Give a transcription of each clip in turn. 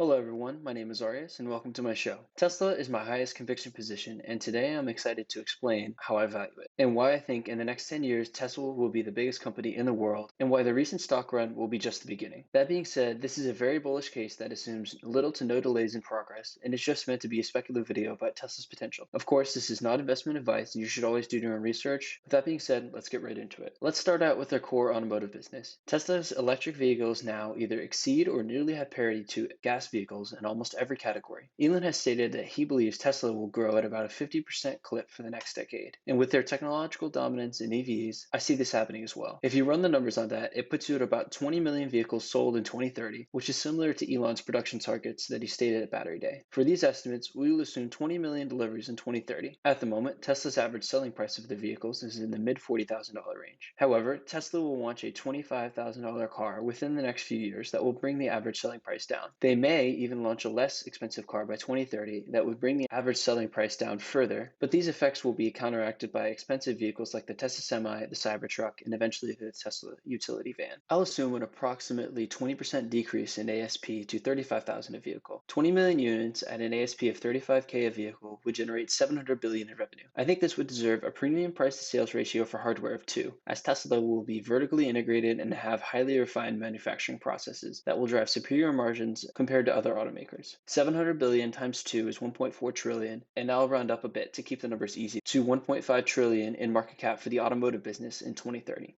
Hello everyone, my name is Arias and welcome to my show. Tesla is my highest conviction position and today I'm excited to explain how I value it and why I think in the next 10 years Tesla will be the biggest company in the world and why the recent stock run will be just the beginning. That being said, this is a very bullish case that assumes little to no delays in progress and it's just meant to be a speculative video about Tesla's potential. Of course, this is not investment advice and you should always do your own research. With that being said, let's get right into it. Let's start out with their core automotive business. Tesla's electric vehicles now either exceed or nearly have parity to gas vehicles in almost every category. Elon has stated that he believes Tesla will grow at about a 50% clip for the next decade. And with their technological dominance in EVs, I see this happening as well. If you run the numbers on that, it puts you at about 20 million vehicles sold in 2030, which is similar to Elon's production targets that he stated at Battery Day. For these estimates, we will assume 20 million deliveries in 2030. At the moment, Tesla's average selling price of the vehicles is in the mid $40,000 range. However, Tesla will launch a $25,000 car within the next few years that will bring the average selling price down. They may even launch a less expensive car by 2030 that would bring the average selling price down further, but these effects will be counteracted by expensive vehicles like the Tesla Semi, the Cybertruck, and eventually the Tesla utility van. I'll assume an approximately 20% decrease in ASP to 35,000 a vehicle. 20 million units at an ASP of 35K a vehicle would generate 700 billion in revenue. I think this would deserve a premium price to sales ratio for hardware of 2, as Tesla will be vertically integrated and have highly refined manufacturing processes that will drive superior margins compared to other automakers. 700 billion times 2 is 1.4 trillion, and I'll round up a bit to keep the numbers easy to 1.5 trillion in market cap for the automotive business in 2030.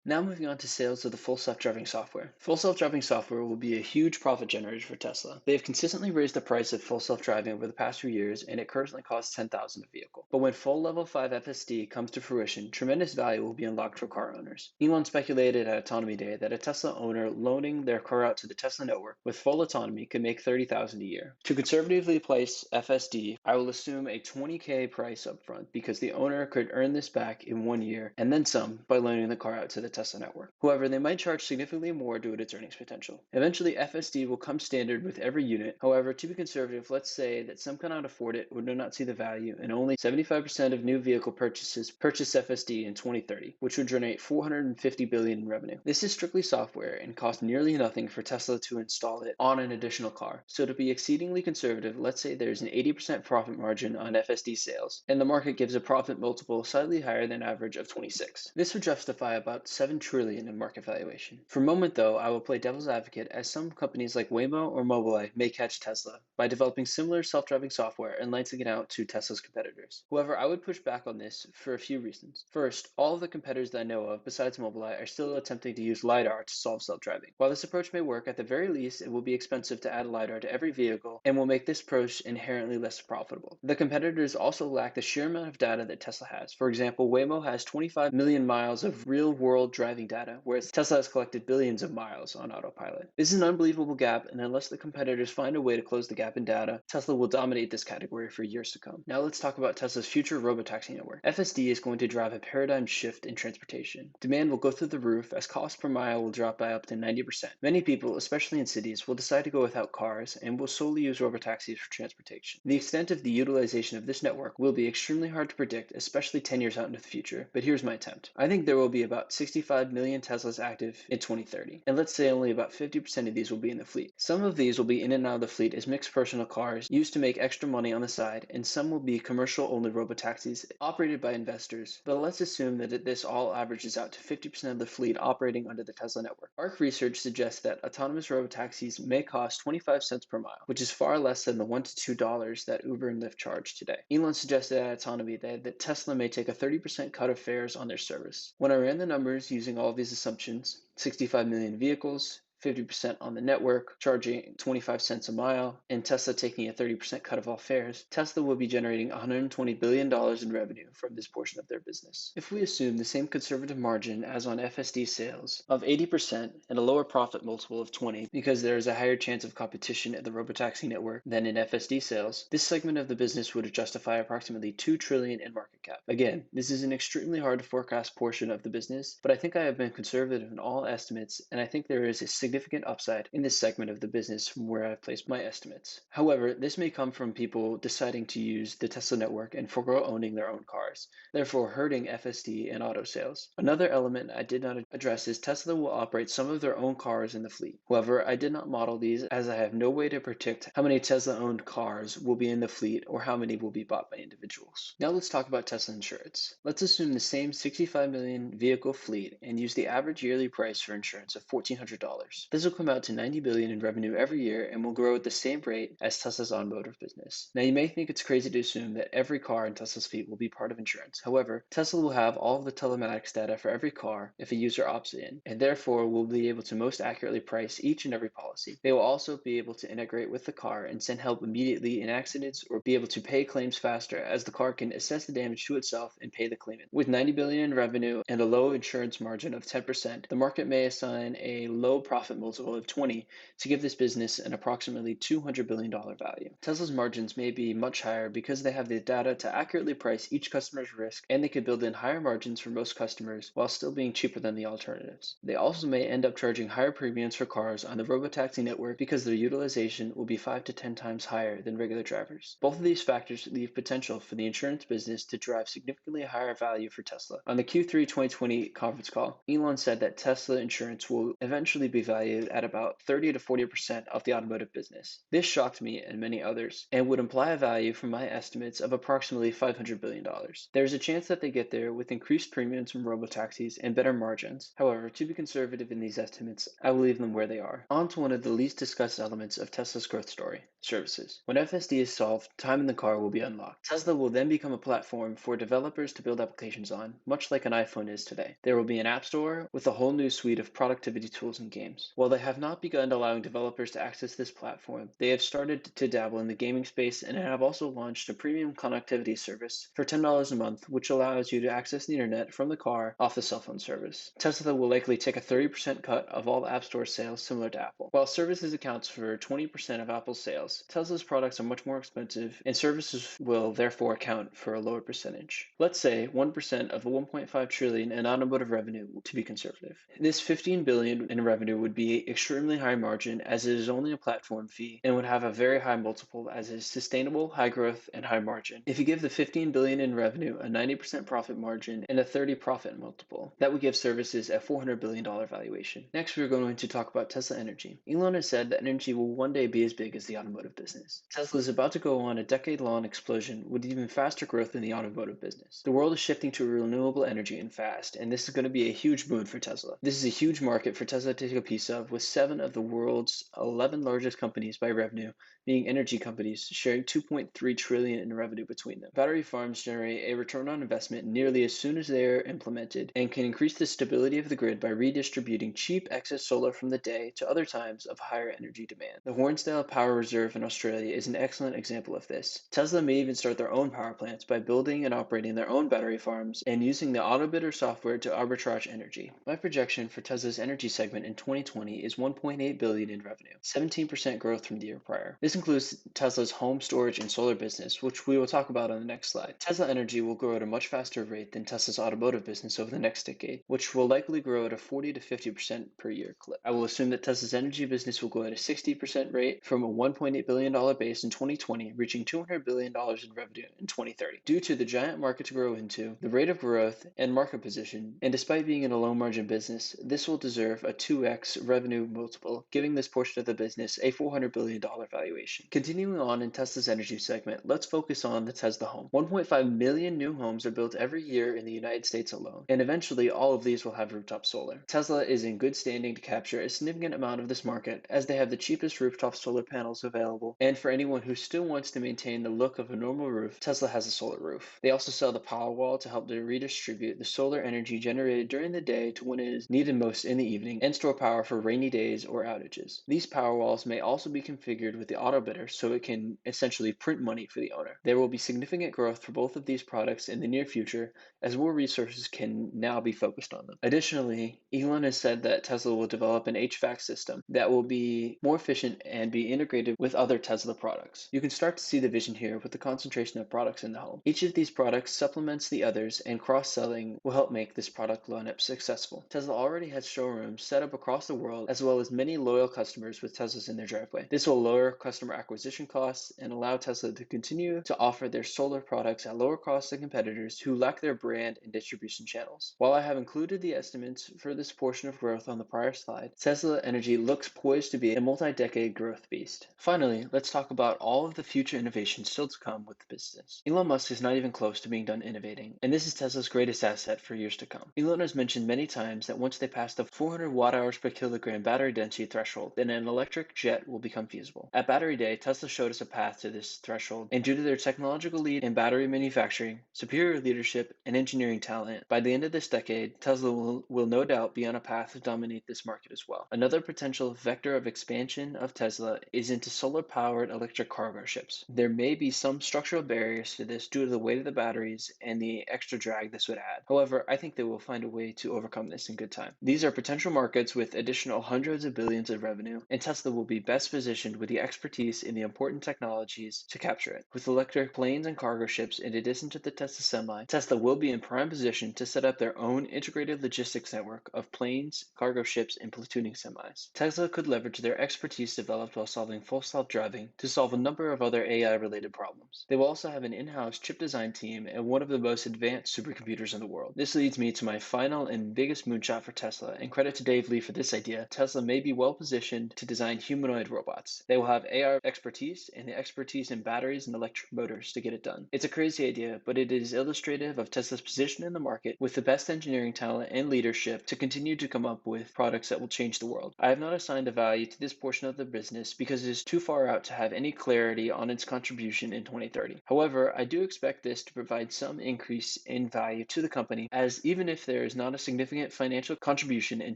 Now moving on to sales of the full self-driving software. Full self-driving software will be a huge profit generator for Tesla. They have consistently raised the price of full self-driving over the past few years, and it currently costs $10,000 a vehicle. But when full level 5 FSD comes to fruition, tremendous value will be unlocked for car owners. Elon speculated at Autonomy Day that a Tesla owner loaning their car out to the Tesla network with full autonomy could make $30,000 a year. To conservatively place FSD, I will assume a $20K price upfront because the owner could earn this back in 1 year and then some by loaning the car out to the Tesla network. However, they might charge significantly more due to its earnings potential. Eventually, FSD will come standard with every unit. However, to be conservative, let's say that some cannot afford it or do not see the value, and only 75% of new vehicle purchases purchase FSD in 2030, which would generate 450 billion in revenue. This is strictly software and costs nearly nothing for Tesla to install it on an additional car. So to be exceedingly conservative, let's say there's an 80% profit margin on FSD sales, and the market gives a profit multiple slightly higher than average of 26. This would justify about 7 trillion in market valuation. For a moment though, I will play devil's advocate as some companies like Waymo or Mobileye may catch Tesla by developing similar self-driving software and licensing it out to Tesla's competitors. However, I would push back on this for a few reasons. First, all of the competitors that I know of besides Mobileye are still attempting to use LiDAR to solve self-driving. While this approach may work, at the very least it will be expensive to add LiDAR to every vehicle and will make this approach inherently less profitable. The competitors also lack the sheer amount of data that Tesla has. For example, Waymo has 25 million miles of real-world driving data, whereas Tesla has collected billions of miles on autopilot. This is an unbelievable gap, and unless the competitors find a way to close the gap in data, Tesla will dominate this category for years to come. Now let's talk about Tesla's future robotaxi network. FSD is going to drive a paradigm shift in transportation. Demand will go through the roof as cost per mile will drop by up to 90%. Many people, especially in cities, will decide to go without cars and will solely use robotaxis for transportation. The extent of the utilization of this network will be extremely hard to predict, especially 10 years out into the future, but here's my attempt. I think there will be about 65 million Teslas active in 2030, and let's say only about 50% of these will be in the fleet. Some of these will be in and out of the fleet as mixed personal cars used to make extra money on the side, and some will be commercial-only robotaxis operated by investors, but let's assume that this all averages out to 50% of the fleet operating under the Tesla network. ARC research suggests that autonomous robotaxis may cost 25 cents per mile, which is far less than the $1 to $2 that Uber and Lyft charge today. Elon suggested at Autonomy Day that Tesla may take a 30% cut of fares on their service. When I ran the numbers using all of these assumptions, 65 million vehicles, 50% on the network, charging 25 cents a mile, and Tesla taking a 30% cut of all fares, Tesla will be generating $120 billion in revenue from this portion of their business. If we assume the same conservative margin as on FSD sales of 80% and a lower profit multiple of 20 because there is a higher chance of competition at the robotaxi network than in FSD sales, this segment of the business would justify approximately 2 trillion in market cap. Again, this is an extremely hard to forecast portion of the business, but I think I have been conservative in all estimates, and I think there is a significant significant upside in this segment of the business from where I've placed my estimates. However, this may come from people deciding to use the Tesla network and forego owning their own cars, therefore hurting FSD and auto sales. Another element I did not address is Tesla will operate some of their own cars in the fleet. However, I did not model these as I have no way to predict how many Tesla-owned cars will be in the fleet or how many will be bought by individuals. Now let's talk about Tesla insurance. Let's assume the same 65 million vehicle fleet and use the average yearly price for insurance of $1,400. This will come out to $90 billion in revenue every year and will grow at the same rate as Tesla's automotive business. Now you may think it's crazy to assume that every car in Tesla's fleet will be part of insurance. However, Tesla will have all of the telematics data for every car if a user opts in, and therefore will be able to most accurately price each and every policy. They will also be able to integrate with the car and send help immediately in accidents or be able to pay claims faster as the car can assess the damage to itself and pay the claimant. With $90 billion in revenue and a low insurance margin of 10%, the market may assign a low profit multiple of 20 to give this business an approximately $200 billion value. Tesla's margins may be much higher because they have the data to accurately price each customer's risk, and they could build in higher margins for most customers while still being cheaper than the alternatives. They also may end up charging higher premiums for cars on the robotaxi network because their utilization will be 5 to 10 times higher than regular drivers. Both of these factors leave potential for the insurance business to drive significantly higher value for Tesla. On the Q3 2020 conference call, Elon said that Tesla insurance will eventually be valued at about 30 to 40% of the automotive business. This shocked me and many others, and would imply a value from my estimates of approximately $500 billion. There is a chance that they get there with increased premiums from robotaxis and better margins. However, to be conservative in these estimates, I will leave them where they are. On to one of the least discussed elements of Tesla's growth story: services. When FSD is solved, time in the car will be unlocked. Tesla will then become a platform for developers to build applications on, much like an iPhone is today. There will be an app store with a whole new suite of productivity tools and games. While they have not begun allowing developers to access this platform, they have started to dabble in the gaming space and have also launched a premium connectivity service for $10 a month, which allows you to access the internet from the car off the cell phone service. Tesla will likely take a 30% cut of all App Store sales, similar to Apple. While services accounts for 20% of Apple's sales, Tesla's products are much more expensive, and services will therefore account for a lower percentage. Let's say 1% of the $1.5 trillion in automotive revenue to be conservative. This $15 billion in revenue would be extremely high margin, as it is only a platform fee, and would have a very high multiple as it is sustainable, high growth, and high margin. If you give the $15 billion in revenue a 90% profit margin and a 30 profit multiple, that would give services a $400 billion valuation. Next, we're going to talk about Tesla Energy. Elon has said that energy will one day be as big as the automotive business. Tesla is about to go on a decade-long explosion with even faster growth in the automotive business. The world is shifting to renewable energy and fast, and this is going to be a huge boon for Tesla. This is a huge market for Tesla to take a piece of, with 7 of the world's 11 largest companies by revenue being energy companies, sharing $2.3 trillion in revenue between them. Battery farms generate a return on investment nearly as soon as they are implemented and can increase the stability of the grid by redistributing cheap excess solar from the day to other times of higher energy demand. The Hornsdale Power Reserve in Australia is an excellent example of this. Tesla may even start their own power plants by building and operating their own battery farms and using the AutoBidder software to arbitrage energy. My projection for Tesla's energy segment in 2020 is $1.8 billion in revenue, 17% growth from the year prior. This includes Tesla's home storage and solar business, which we will talk about on the next slide. Tesla Energy will grow at a much faster rate than Tesla's automotive business over the next decade, which will likely grow at a 40 to 50% per year clip. I will assume that Tesla's energy business will grow at a 60% rate from a $1.8 billion base in 2020, reaching $200 billion in revenue in 2030. Due to the giant market to grow into, the rate of growth, and market position, and despite being in a low margin business, this will deserve a 2x revenue multiple, giving this portion of the business a $400 billion valuation. Continuing on in Tesla's energy segment, let's focus on the Tesla home. 1.5 million new homes are built every year in the United States alone, and eventually all of these will have rooftop solar. Tesla is in good standing to capture a significant amount of this market, as they have the cheapest rooftop solar panels available, and for anyone who still wants to maintain the look of a normal roof, Tesla has a solar roof. They also sell the Powerwall to help to redistribute the solar energy generated during the day to when it is needed most in the evening, and store power for rainy days or outages. These Powerwalls may also be configured with the AutoBidder so it can essentially print money for the owner. There will be significant growth for both of these products in the near future, as more resources can now be focused on them. Additionally, Elon has said that Tesla will develop an HVAC system that will be more efficient and be integrated with other Tesla products. You can start to see the vision here with the concentration of products in the home. Each of these products supplements the others, and cross-selling will help make this product lineup successful. Tesla already has showrooms set up across the world, as well as many loyal customers with Teslas in their driveway. This will lower customer acquisition costs and allow Tesla to continue to offer their solar products at lower costs than competitors who lack their brand and distribution channels. While I have included the estimates for this portion of growth on the prior slide, Tesla Energy looks poised to be a multi-decade growth beast. Finally, let's talk about all of the future innovations still to come with the business. Elon Musk is not even close to being done innovating, and this is Tesla's greatest asset for years to come. Elon has mentioned many times that once they pass the 400 watt-hours per kilogram battery density threshold, then an electric jet will become feasible. At Battery Day, Tesla showed us a path to this threshold, and due to their technological lead in battery manufacturing, superior leadership, and engineering talent, by the end of this decade, Tesla will no doubt be on a path to dominate this market as well. Another potential vector of expansion of Tesla is into solar-powered electric cargo ships. There may be some structural barriers to this due to the weight of the batteries and the extra drag this would add. However, I think they will find a way to overcome this in good time. These are potential markets with additional hundreds of billions of revenue, and Tesla will be best positioned with the expertise in the important technologies to capture it. With electric planes and cargo ships, in addition to the Tesla Semi, Tesla will be in prime position to set up their own integrated logistics network of planes, cargo ships, and platooning semis. Tesla could leverage their expertise developed while solving full self-driving to solve a number of other AI-related problems. They will also have an in-house chip design team and one of the most advanced supercomputers in the world. This leads me to my final and biggest moonshot for Tesla, and credit to Dave Lee for this idea. Tesla may be well positioned to design humanoid robots. They will have AI expertise and the expertise in batteries and electric motors to get it done. It's a crazy idea, but it is illustrative of Tesla's position in the market with the best engineering talent and leadership to continue to come up with products that will change the world. I have not assigned a value to this portion of the business because it is too far out to have any clarity on its contribution in 2030. However, I do expect this to provide some increase in value to the company, as even if there is not a significant financial contribution in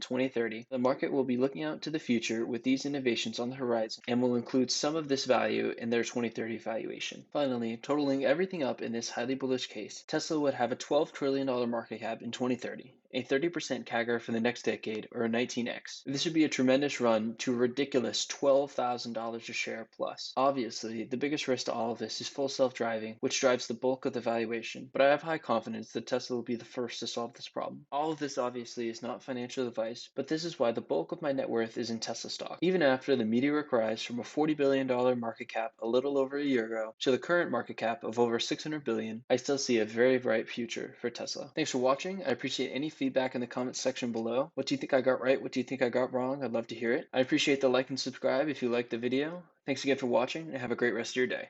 2030, the market will be looking out to the future with these innovations on the horizon and will include some of this value in their 2030 valuation. Finally, totaling everything up in this highly bullish case, Tesla would have a $12 trillion market cap in 2030. A 30% CAGR for the next decade, or a 19x. This would be a tremendous run to a ridiculous $12,000 a share plus. Obviously, the biggest risk to all of this is full self-driving, which drives the bulk of the valuation, but I have high confidence that Tesla will be the first to solve this problem. All of this obviously is not financial advice, but this is why the bulk of my net worth is in Tesla stock. Even after the meteoric rise from a $40 billion market cap a little over a year ago to the current market cap of over $600 billion, I still see a very bright future for Tesla. Thanks for watching. I appreciate any feedback in the comments section below. What do you think I got right? What do you think I got wrong? I'd love to hear it. I appreciate the like and subscribe if you liked the video. Thanks again for watching and have a great rest of your day.